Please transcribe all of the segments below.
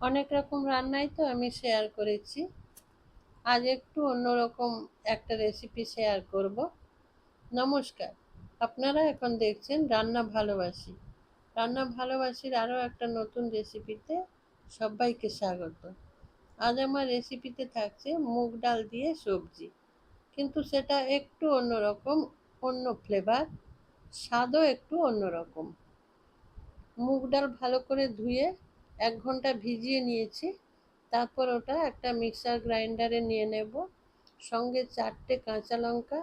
অনেক রকম রান্নাই তো আমি শেয়ার করেছি। আজ একটু অন্যরকম একটা রেসিপি শেয়ার করব। নমস্কার, আপনারা এখন দেখছেন রান্না ভালোবাসি। রান্না ভালোবাসির আরও একটা নতুন রেসিপিতে সবাইকে স্বাগত। আজ আমার রেসিপিতে থাকছে মুগ ডাল দিয়ে সবজি, কিন্তু সেটা একটু অন্যরকম, অন্য ফ্লেভার, স্বাদও একটু অন্যরকম। মুগ ডাল ভালো করে ধুয়ে 1 ঘন্টা ভিজিয়ে নিয়েছি। তারপর ওটা একটা মিক্সার গ্রাইন্ডারে নিয়ে নেব। সঙ্গে 4টে কাঁচা লঙ্কা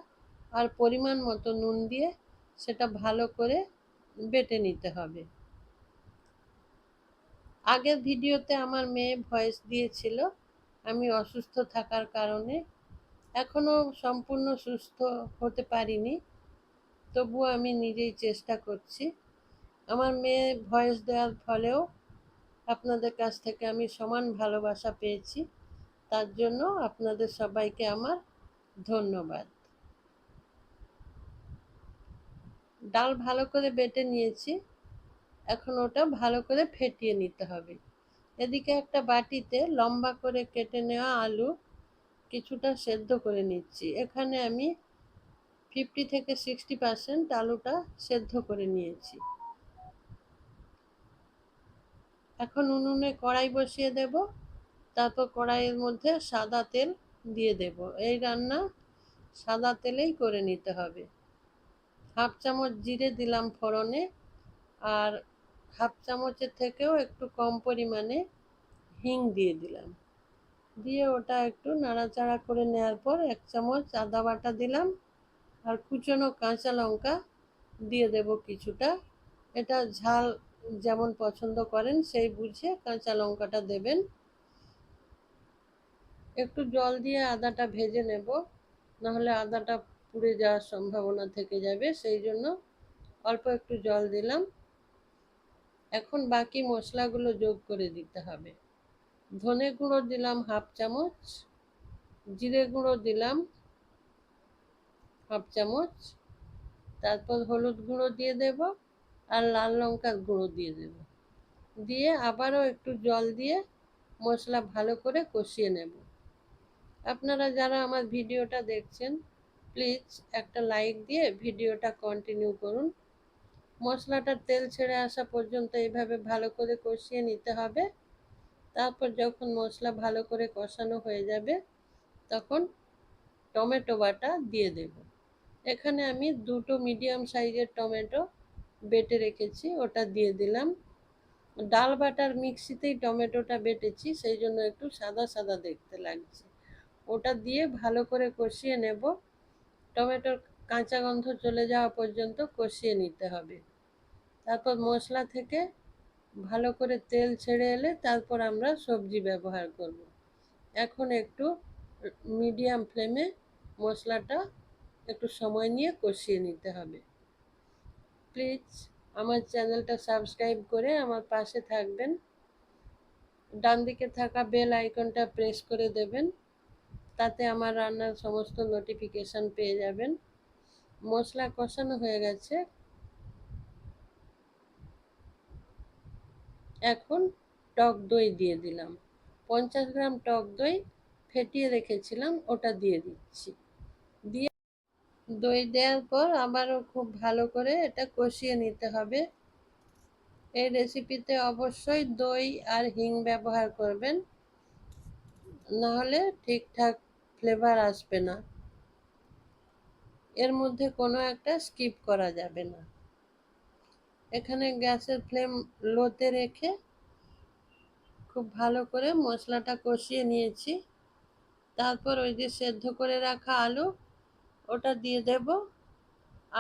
আর পরিমাণ মতো নুন দিয়ে সেটা ভালো করে বেটে নিতে হবে। আগের ভিডিওতে আমার মেয়ে ভয়েস দিয়েছিল, আমি অসুস্থ থাকার কারণে এখনও সম্পূর্ণ সুস্থ হতে পারিনি, তবুও আমি নিজেই চেষ্টা করছি। আমার মেয়ে ভয়েস দেওয়ার ফলেও আপনাদের কাছ থেকে আমি সমান ভালোবাসা পেয়েছি, তার জন্য আপনাদের সবাইকে আমার ধন্যবাদ। ডাল ভালো করে বেটে নিয়েছি, এখন ওটা ভালো করে ফেটিয়ে নিতে হবে। এদিকে একটা বাটিতে লম্বা করে কেটে নেওয়া আলু কিছুটা সেদ্ধ করে নিচ্ছি। এখানে আমি 50 থেকে 60% আলুটা সেদ্ধ করে নিয়েছি। এখন উনুনে কড়াই বসিয়ে দেব। তারপর কড়াইয়ের মধ্যে সাদা তেল দিয়ে দেব। এই রান্না সাদা তেলেই করে নিতে হবে। 1/2 চামচ জিরে দিলাম ফোড়নে, আর 1/2 চামচের থেকেও একটু কম পরিমাণে হিং দিয়ে দিলাম। দিয়ে ওটা একটু নাড়াচাড়া করে নেওয়ার পর 1 চামচ আদা বাটা দিলাম, আর কুচনো কাঁচা লঙ্কা দিয়ে দেব কিছুটা। এটা ঝাল যেমন পছন্দ করেন সেই বুঝে কাঁচা লঙ্কাটা দেবেন। একটু জল দিয়ে আদাটা ভেজে নেব, নাহলে আদাটা পুড়ে যাওয়ার সম্ভাবনা থেকে যাবে, সেই জন্য অল্প একটু জল দিলাম। এখন বাকি মশলাগুলো যোগ করে দিতে হবে। ধনে গুঁড়ো দিলাম 1/2 চামচ, জিরে গুঁড়ো দিলাম 1/2 চামচ, তারপর হলুদ গুঁড়ো দিয়ে দেব, আর লাল লঙ্কার গুঁড়ো দিয়ে দেব। দিয়ে আবারও একটু জল দিয়ে মশলা ভালো করে কষিয়ে নেব। আপনারা যারা আমার ভিডিওটা দেখছেন, প্লিজ একটা লাইক দিয়ে ভিডিওটা কন্টিনিউ করুন। মশলাটা তেল ছেড়ে আসা পর্যন্ত এইভাবে ভালো করে কষিয়ে নিতে হবে। তারপর যখন মশলা ভালো করে কষানো হয়ে যাবে, তখন টমেটো বাটা দিয়ে দেব। এখানে আমি 2টো মিডিয়াম সাইজের টমেটো বেটে রেখেছি, ওটা দিয়ে দিলাম। ডাল বাটার মিক্সিতেই টমেটোটা বেটেছি, সেই জন্য একটু সাদা সাদা দেখতে লাগছে। ওটা দিয়ে ভালো করে কষিয়ে নেব। টমেটোর কাঁচা গন্ধ চলে যাওয়া পর্যন্ত কষিয়ে নিতে হবে। তারপর মশলা থেকে ভালো করে তেল ছেড়ে এলে তারপর আমরা সবজি ব্যবহার করব। এখন একটু মিডিয়াম ফ্লেমে মশলাটা একটু সময় নিয়ে কষিয়ে নিতে হবে। প্লিজ আমার চ্যানেলটা সাবস্ক্রাইব করে আমার পাশে থাকবেন। ডান দিকে থাকা বেল আইকনটা প্রেস করে দেবেন, তাতে আমার রান্নার সমস্ত নোটিফিকেশান পেয়ে যাবেন। মশলা কষানো হয়ে গেছে, এখন টক দই দিয়ে দিলাম। 50 গ্রাম টক দই ফেটিয়ে রেখেছিলাম, ওটা দিয়ে দিচ্ছি। দিয়ে দই দেওয়ার পর আবারও খুব ভালো করে এটা কষিয়ে নিতে হবে। এই রেসিপিতে অবশ্যই দই আর হিং ব্যবহার করবেন, নাহলে ঠিকঠাক ফ্লেভার আসবে না। এর মধ্যে কোনো একটা স্কিপ করা যাবে না। এখানে গ্যাসের ফ্লেম লোতে রেখে খুব ভালো করে মশলাটা কষিয়ে নিয়েছি। তারপর ওই যে সেদ্ধ করে রাখা আলু ওটা দিয়ে দেব,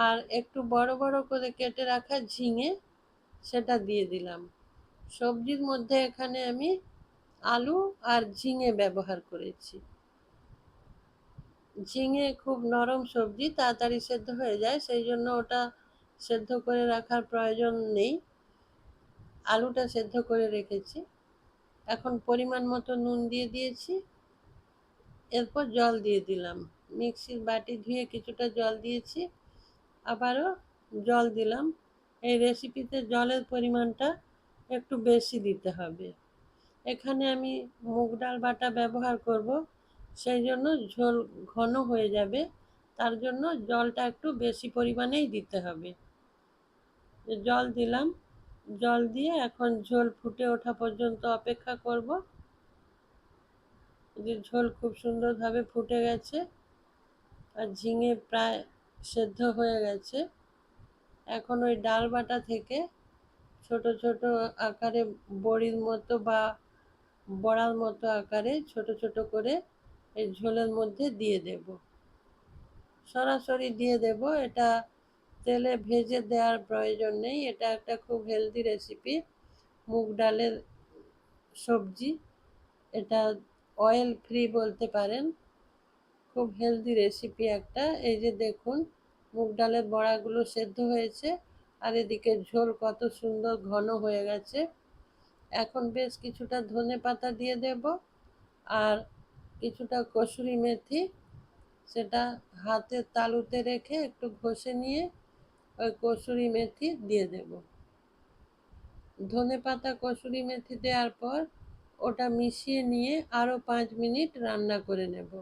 আর একটু বড় বড় করে কেটে রাখা ঝিঙে সেটা দিয়ে দিলাম। সবজির মধ্যে এখানে আমি আলু আর ঝিঙে ব্যবহার করেছি। ঝিঙে খুব নরম সবজি, তাড়াতাড়ি সেদ্ধ হয়ে যায়, সেই জন্য ওটা সেদ্ধ করে রাখার প্রয়োজন নেই। আলুটা সেদ্ধ করে রেখেছি। এখন পরিমাণ মতো নুন দিয়ে দিয়েছি, এরপর জল দিয়ে দিলাম। মিক্সির বাটি ধুয়ে কিছুটা জল দিয়েছি, আবারও জল দিলাম। এই রেসিপিতে জলের পরিমাণটা একটু বেশি দিতে হবে। এখানে আমি মুগ ডাল বাটা ব্যবহার করব, সেই জন্য ঝোল ঘন হয়ে যাবে, তার জন্য জলটা একটু বেশি পরিমাণেই দিতে হবে। জল দিলাম, জল দিয়ে এখন ঝোল ফুটে ওঠা পর্যন্ত অপেক্ষা করব। যে ঝোল খুব সুন্দরভাবে ফুটে গেছে আর ঝিঙে প্রায় সেদ্ধ হয়ে গেছে। এখন ওই ডাল বাটা থেকে ছোট ছোট আকারে বড়ির মতো বা বড়ার মতো আকারে ছোট ছোট করে এই ঝোলের মধ্যে দিয়ে দেব। সরাসরি দিয়ে দেব, এটা তেলে ভেজে দেওয়ার প্রয়োজন নেই। এটা একটা খুব হেলদি রেসিপি, মুগ ডালের সবজি। এটা অয়েল ফ্রি বলতে পারেন, খুব হেলদি রেসিপি একটা। এই যে দেখুন, মুগ ডালের বড়াগুলো সেদ্ধ হয়েছে আর এদিকে ঝোল কত সুন্দর ঘন হয়ে গেছে। এখন বেশ কিছুটা ধনে পাতা দিয়ে দেব আর কিছুটা কসুরি মেথি, সেটা হাতের তালুতে রেখে একটু ঘষে নিয়ে ওই কসুরি মেথি দিয়ে দেব। ধনে পাতা কসুরি মেথি দেওয়ার পর ওটা মিশিয়ে নিয়ে আরও 5 মিনিট রান্না করে নেব।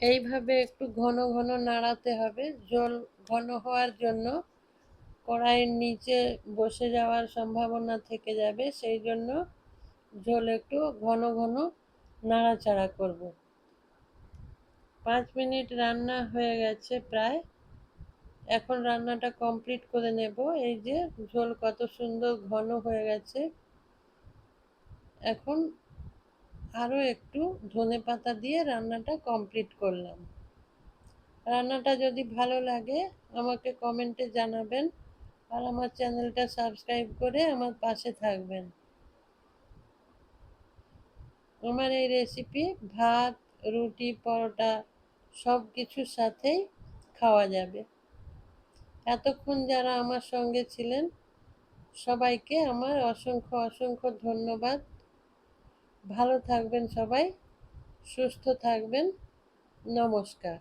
এইভাবে একটু ঘন ঘন নাড়াতে হবে। ঝোল ঘন হওয়ার জন্য কড়াইয়ের নিচে বসে যাওয়ার সম্ভাবনা থেকে যাবে, সেই জন্য ঝোল একটু ঘন ঘন নাড়াচাড়া করব। 5 মিনিট রান্না হয়ে গেছে প্রায়। এখন রান্নাটা কমপ্লিট করে নেব। এই যে ঝোল কত সুন্দর ঘন হয়ে গেছে। এখন আরও একটু ধনেপাতা দিয়ে রান্নাটা কমপ্লিট করলাম। রান্নাটা যদি ভালো লাগে আমাকে কমেন্টে জানাবেন আর আমার চ্যানেলটা সাবস্ক্রাইব করে আমার পাশে থাকবেন। আমার এই রেসিপি ভাত, রুটি, পরোটা সব কিছুর সাথেই খাওয়া যাবে। এতক্ষণ যারা আমার সঙ্গে ছিলেন সবাইকে আমার অসংখ্য অসংখ্য ধন্যবাদ। ভালো থাকবেন সবাই, সুস্থ থাকবেন। নমস্কার।